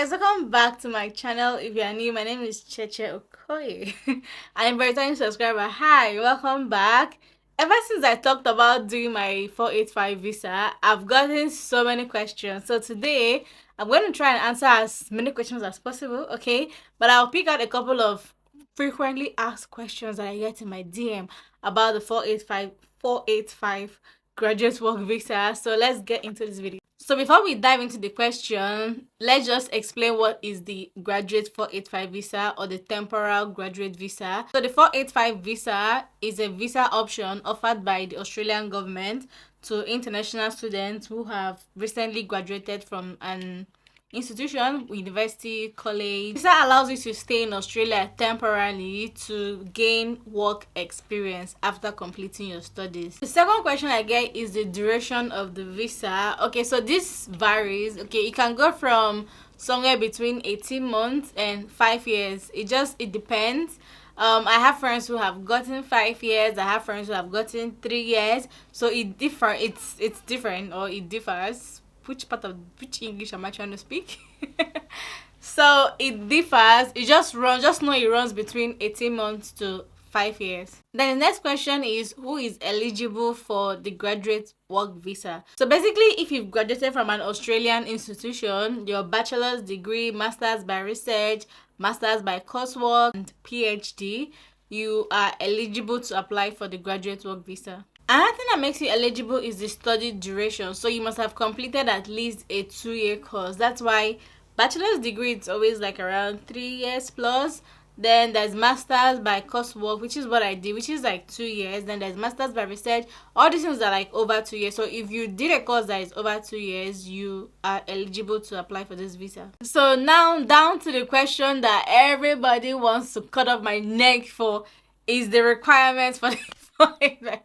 guys, welcome back to my channel. If you are new, my name is Cheche Okoye. I'm a returning subscriber. Hi, welcome back. Ever since I talked about doing my 485 visa, I've gotten so many questions. So today, I'm going to try and answer as many questions as possible, okay? But I'll pick out a couple of frequently asked questions that I get in my DM about the 485 graduate work visa. So let's get into this video. So before we dive into the question, let's just explain what is the graduate 485 visa or the temporal graduate visa. So the 485 visa is a visa option offered by the Australian government to international students who have recently graduated from an institution, university, college. Visa allows you to stay in Australia temporarily to gain work experience after completing your studies. The second question I get is the duration of the visa. Okay, so this varies. Okay, it can go from somewhere between 18 months and 5 years. It depends. I have friends who have gotten 5 years. I have friends who have gotten 3 years. So it different, or it differs. Which English am I trying to speak? So it differs. It just know it runs between 18 months to 5 years. Then the next question is, who is eligible for the graduate work visa? So basically, if you've graduated from an Australian institution, your bachelor's degree, master's by research, master's by coursework, and PhD, you are eligible to apply for the graduate work visa. Another thing that makes you eligible is the study duration. So you must have completed at least a 2-year course. That's why bachelor's degree is always like around 3 years plus. Then there's master's by coursework, which is what I did, which is like 2 years. Then there's master's by research. All these things are like over 2 years. So if you did a course that is over 2 years, you are eligible to apply for this visa. So now down to the question that everybody wants to cut off my neck for, is the requirements for the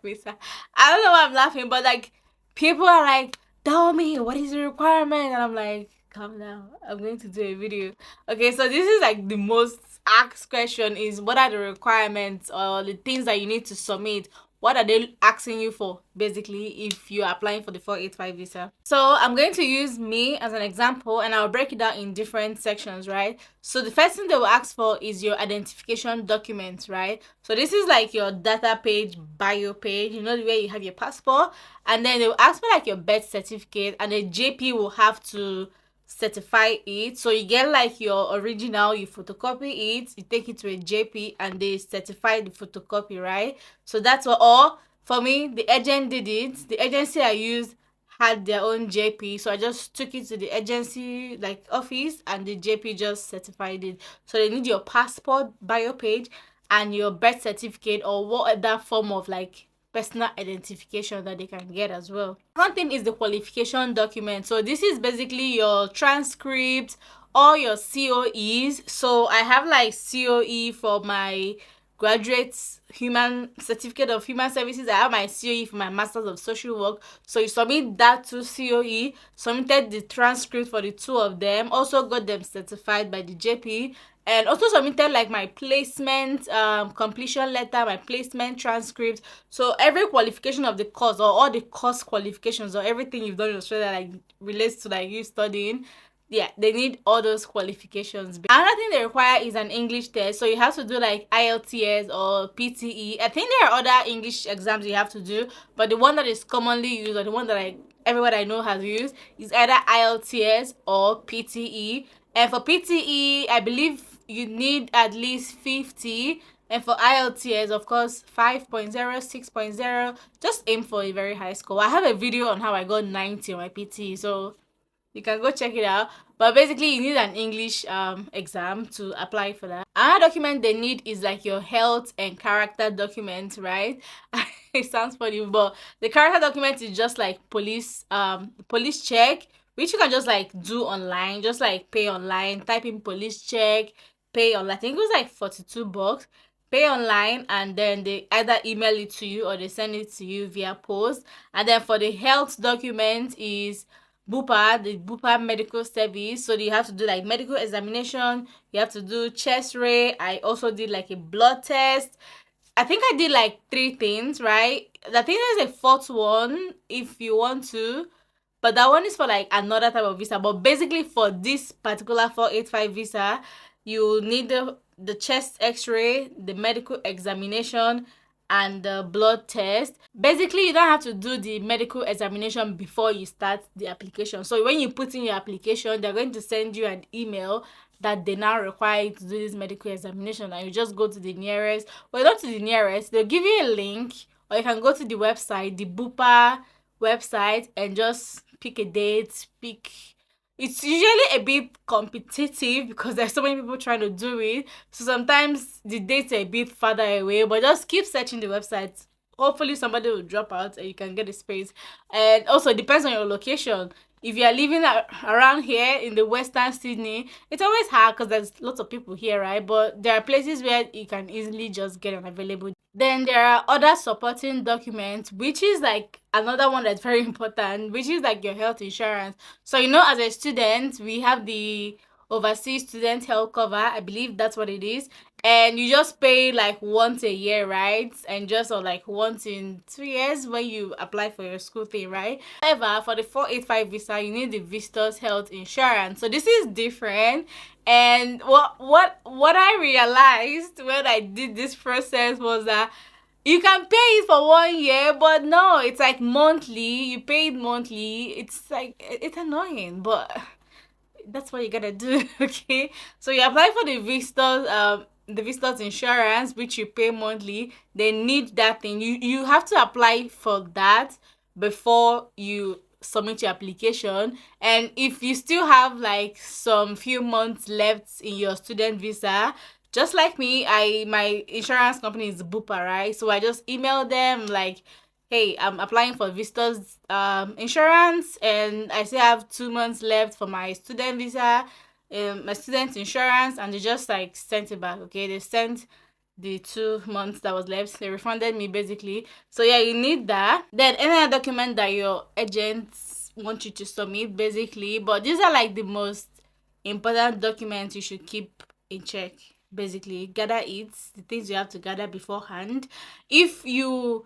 visa. I don't know why I'm laughing, but like people are like, tell me what is the requirement, and I'm like, calm down, I'm going to do a video. Okay, so this is like the most asked question is, what are the requirements or the things that you need to submit? What are they asking you for, basically, if you're applying for the 485 visa? So I'm going to use me as an example, and I'll break it down in different sections, right? So the first thing they will ask for is your identification documents, right? So this is like your data page, bio page, you know, the way you have your passport. And then they will ask for like your birth certificate, and the JP will have to certify it. So you get like your original, you photocopy it, you take it to a JP, and they certify the photocopy, right? So that's what. All for me, the agent did it. The agency I used had their own JP, so I just took it to the agency like office, and the JP just certified it. So they need your passport, bio page, and your birth certificate, or what other form of like personal identification that they can get as well. One thing is the qualification document. So this is basically your transcript, all your COEs. So I have like COE for my graduate's human certificate of human services. I have my COE for my master's of social work. So you submit that to COE, submitted the transcript for the two of them, also got them certified by the JP, and also submitted like my placement completion letter, my placement transcript. So every qualification of the course, or all the course qualifications, or everything you've done in Australia like relates to like you studying, yeah, they need all those qualifications. Another thing they require is an English test. So you have to do like IELTS or PTE. I think there are other English exams you have to do, but the one that is commonly used, or the one that everyone I know has used, is either IELTS or PTE. And for PTE, I believe you need at least 50. And for IELTS, of course, 5.0, 6.0. Just aim for a very high score. I have a video on how I got 90 on my PTE, so you can go check it out. But basically, you need an English exam to apply for that. Another document they need is like your health and character document, right? It sounds funny, but the character document is just like police check, which you can just like do online, just like pay online, type in police check, pay online. I think it was like $42. Pay online, and then they either email it to you or they send it to you via post. And then for the health document is Bupa, the Bupa medical service. So you have to do like medical examination, you have to do chest ray. I also did like a blood test. I think I did like 3 things, right? I think there's a 4th one if you want to. but that one is for like another type of visa. But basically for this particular 485 visa, you need the chest x-ray, the medical examination, and the blood test. Basically, you don't have to do the medical examination before you start the application. So when you put in your application, they're going to send you an email that they now require you to do this medical examination, and you just go to the nearest, well, not to the nearest, they'll give you a link, or you can go to the website, the Bupa website, and just pick a date, it's usually a bit competitive because there's so many people trying to do it. So sometimes the dates are a bit farther away, but just keep searching the website. Hopefully somebody will drop out and you can get a space. And also it depends on your location. If you are living around here in the Western Sydney, it's always hard because there's lots of people here, right? But there are places where you can easily just get an available. Then there are other supporting documents, which is like another one that's very important, which is like your health insurance. So, as a student, we have the overseas student health cover. I believe that's what it is. And you just pay like once a year, right? And just or like once in 2 years when you apply for your school thing, right? However, for the 485 visa, you need the visitor's health insurance. So this is different. And what I realized when I did this process was that you can pay it for 1 year, but no, it's like monthly. You pay it monthly. It's like it's annoying, but that's what you gotta do. Okay, so you apply for the visitors insurance, which you pay monthly. They need that thing. You have to apply for that before you submit your application. And if you still have like some few months left in your student visa, just like me, my insurance company is Bupa, right? So I just email them like, hey, I'm applying for visitors insurance, and I still have 2 months left for my student visa, my student insurance, and they just like sent it back. Okay, they sent the 2 months that was left. They refunded me basically. So yeah, you need that. Then any other document that your agents want you to submit basically. But these are like the most important documents you should keep in check. Basically, gather it, the things you have to gather beforehand. If you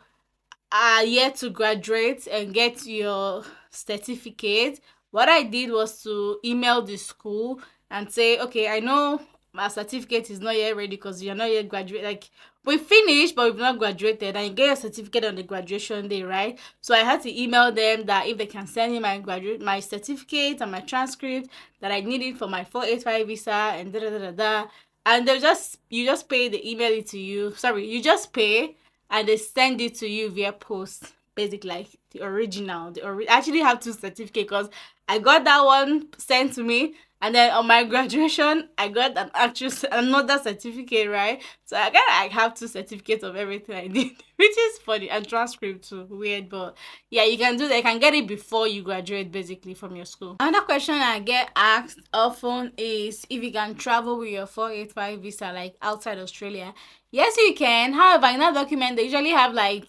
are yet to graduate and get your certificate, what I did was to email the school and say, okay, I know my certificate is not yet ready because you're not yet graduated. Like, we finished, but we've not graduated, and you get your certificate on the graduation day, right? So I had to email them that if they can send me my certificate and my transcript, that I need it for my 485 visa and da da da da da. And you just pay, they email it to you. Sorry, you just pay and they send it to you via post. Basically, like the original. I actually have two certificates because I got that one sent to me, and then on my graduation, I got another certificate, right? So I have two certificates of everything I did, which is funny, and transcript too. Weird, but yeah, you can do that. You can get it before you graduate, basically, from your school. Another question I get asked often is if you can travel with your 485 visa, like outside Australia. Yes, you can. However, in that document, they usually have like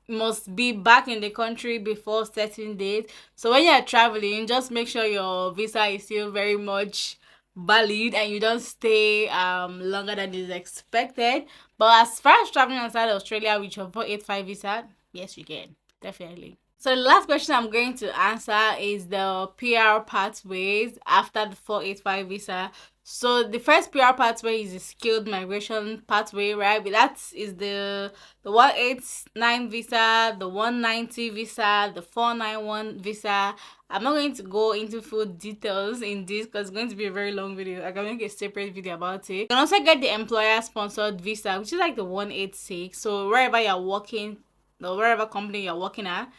must be back in the country before certain date. So when you're traveling, just make sure your visa is still very much valid and you don't stay longer than is expected. But as far as traveling outside Australia with your 485 visa, yes, you can. Definitely. So the last question I'm going to answer is the PR pathways after the 485 visa. So the first PR pathway is the skilled migration pathway, right? But that is the 189 visa, the 190 visa, the 491 visa. I'm not going to go into full details in this because it's going to be a very long video. I can make a separate video about it. You can also get the employer sponsored visa, which is like the 186. So wherever you're working, or wherever company you're working at,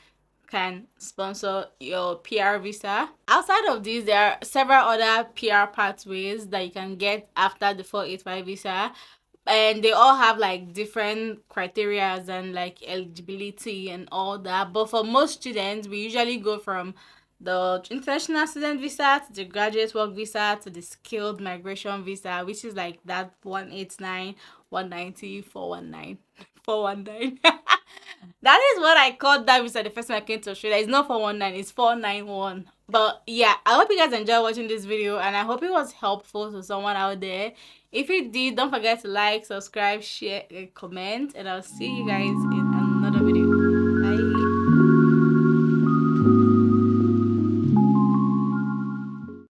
can sponsor your PR visa. Outside of this, there are several other PR pathways that you can get after the 485 visa, and they all have like different criteria and like eligibility and all that. But for most students, we usually go from the international student visa to the graduate work visa to the skilled migration visa, which is like that 189, 190, 419. 419. That is what I called that visa the first time I came to Australia. It's not 419, it's 491. But yeah, I hope you guys enjoyed watching this video, and I hope it was helpful to someone out there. If you did, don't forget to like, subscribe, share, and comment, and I'll see you guys in